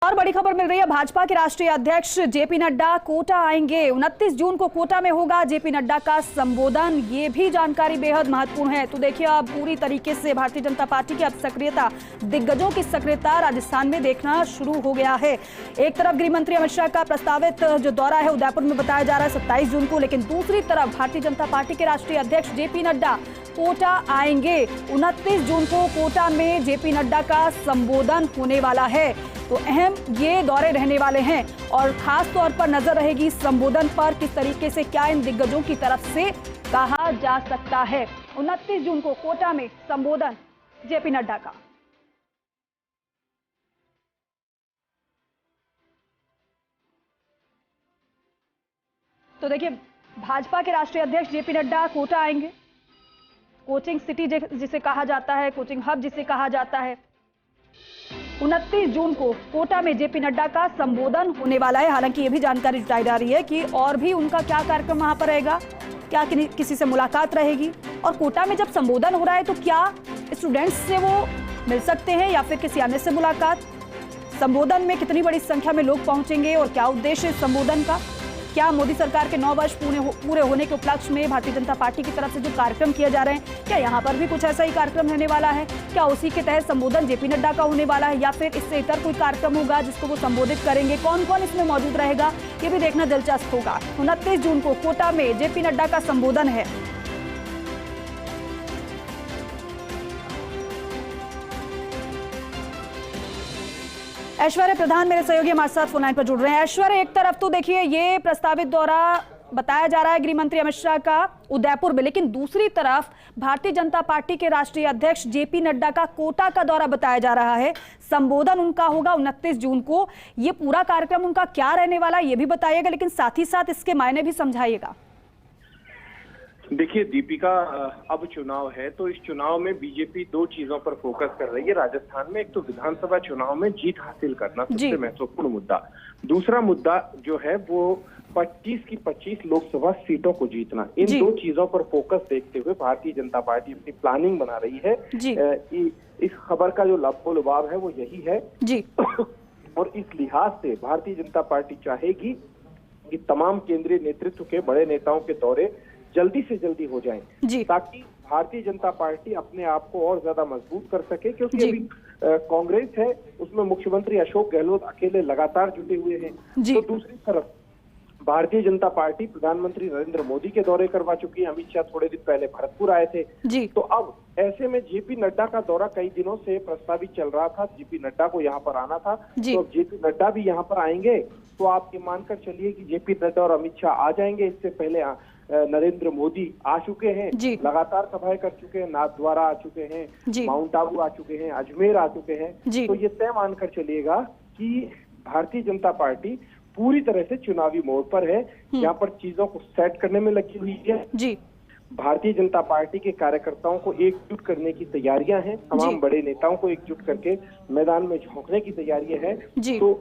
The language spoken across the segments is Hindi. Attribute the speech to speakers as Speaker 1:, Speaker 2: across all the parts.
Speaker 1: और बड़ी खबर मिल रही है, भाजपा के राष्ट्रीय अध्यक्ष जेपी नड्डा कोटा आएंगे। 29 जून को कोटा में होगा जेपी नड्डा का संबोधन। ये भी जानकारी बेहद महत्वपूर्ण है। तो देखिए, अब पूरी तरीके से भारतीय जनता पार्टी की अब सक्रियता, दिग्गजों की सक्रियता राजस्थान में देखना शुरू हो गया है। एक तरफ गृह मंत्री अमित शाह का प्रस्तावित जो दौरा है उदयपुर में बताया जा रहा है 27 जून को, लेकिन दूसरी तरफ भारतीय जनता पार्टी के राष्ट्रीय अध्यक्ष जेपी नड्डा कोटा आएंगे। 29 जून को कोटा में जेपी नड्डा का संबोधन होने वाला है। तो अहम ये दौरे रहने वाले हैं और खास तौर पर नजर रहेगी संबोधन पर, किस तरीके से क्या इन दिग्गजों की तरफ से कहा जा सकता है। 29 जून को कोटा में संबोधन जेपी नड्डा का। तो देखिए, भाजपा के राष्ट्रीय अध्यक्ष जेपी नड्डा कोटा आएंगे। कोचिंग सिटी जिसे कहा जाता है, कोचिंग हब जिसे कहा जाता है, 29 जून को कोटा में जेपी नड्डा का संबोधन होने वाला है। हालांकि ये भी जानकारी जुटाई जा रही है कि और भी उनका क्या कार्यक्रम वहां पर रहेगा, क्या किसी से मुलाकात रहेगी, और कोटा में जब संबोधन हो रहा है तो क्या स्टूडेंट्स से वो मिल सकते हैं या फिर किसी अन्य से मुलाकात। संबोधन में कितनी बड़ी संख्या में लोग पहुंचेंगे और क्या उद्देश्य इस संबोधन का। क्या मोदी सरकार के 9 वर्ष पूरे होने के उपलक्ष्य में भारतीय जनता पार्टी की तरफ से जो कार्यक्रम किए जा रहे हैं, क्या यहाँ पर भी कुछ ऐसा ही कार्यक्रम रहने वाला है। क्या उसी के तहत संबोधन जेपी नड्डा का होने वाला है या फिर इससे इतर कोई कार्यक्रम होगा जिसको वो संबोधित करेंगे। कौन कौन इसमें मौजूद रहेगा, ये भी देखना दिलचस्प होगा। 29 जून को कोटा में जेपी नड्डा का संबोधन है। ऐश्वर्य प्रधान मेरे सहयोगी हमारे साथ फोन लाइन पर जुड़ रहे हैं। ऐश्वर्य, एक तरफ तो देखिए ये प्रस्तावित दौरा बताया जा रहा है गृह मंत्री अमित शाह का उदयपुर में, लेकिन दूसरी तरफ भारतीय जनता पार्टी के राष्ट्रीय अध्यक्ष जेपी नड्डा का कोटा का दौरा बताया जा रहा है। संबोधन उनका होगा 29 जून को। ये पूरा कार्यक्रम उनका क्या रहने वाला है ये भी बताइएगा, लेकिन साथ ही साथ इसके मायने भी समझाइएगा।
Speaker 2: देखिए दीपिका, अब चुनाव है तो इस चुनाव में बीजेपी 2 चीजों पर फोकस कर रही है राजस्थान में। एक तो विधानसभा चुनाव में जीत हासिल करना सबसे महत्वपूर्ण मुद्दा, दूसरा मुद्दा जो है वो 25 की 25 लोकसभा सीटों को जीतना। इन 2 चीजों पर फोकस देखते हुए भारतीय जनता पार्टी अपनी प्लानिंग बना रही है। इस खबर का जो लबाब है वो यही है जी। और इस लिहाज से भारतीय जनता पार्टी चाहेगी कि तमाम केंद्रीय नेतृत्व के बड़े नेताओं के दौरे जल्दी से जल्दी हो जाएं, ताकि भारतीय जनता पार्टी अपने आप को और ज्यादा मजबूत कर सके। क्योंकि अभी कांग्रेस है, उसमें मुख्यमंत्री अशोक गहलोत अकेले लगातार जुटे हुए हैं। तो दूसरी तरफ भारतीय जनता पार्टी प्रधानमंत्री नरेंद्र मोदी के दौरे करवा चुकी है। अमित शाह थोड़े दिन पहले भरतपुर आए थे। तो अब ऐसे में जेपी नड्डा का दौरा कई दिनों से प्रस्तावित चल रहा था, जेपी नड्डा को यहाँ पर आना था। तो अब जेपी नड्डा भी यहाँ पर आएंगे तो आप ये मानकर चलिए कि जेपी नड्डा और अमित शाह आ जाएंगे। इससे पहले नरेंद्र मोदी आ चुके हैं, लगातार सभाएं कर चुके हैं, नाथद्वारा आ चुके हैं, माउंट आबू आ चुके हैं, अजमेर आ चुके हैं। तो ये तय मानकर चलिएगा कि भारतीय जनता पार्टी पूरी तरह से चुनावी मोड़ पर है, यहाँ पर चीजों को सेट करने में लगी हुई है। भारतीय जनता पार्टी के कार्यकर्ताओं को एकजुट करने की तैयारियां हैं, तमाम बड़े नेताओं को एकजुट करके मैदान में झोंकने की तैयारियां हैं। तो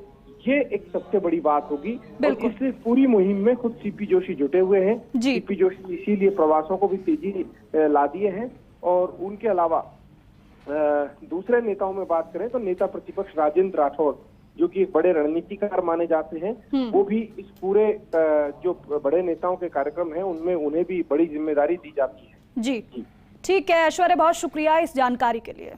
Speaker 2: ये एक सबसे बड़ी बात होगी। और इसलिए पूरी मुहिम में खुद सीपी जोशी जुटे हुए हैं। सीपी जोशी इसीलिए प्रवासों को भी तेजी ला दिए हैं। और उनके अलावा दूसरे नेताओं में बात करें तो नेता प्रतिपक्ष राजेंद्र राठौड़, जो कि एक बड़े रणनीतिकार माने जाते हैं, वो भी इस पूरे जो बड़े नेताओं के कार्यक्रम हैं उनमें उन्हें भी बड़ी जिम्मेदारी दी जाती है।
Speaker 1: जी ठीक है ऐश्वर्य, बहुत शुक्रिया इस जानकारी के लिए।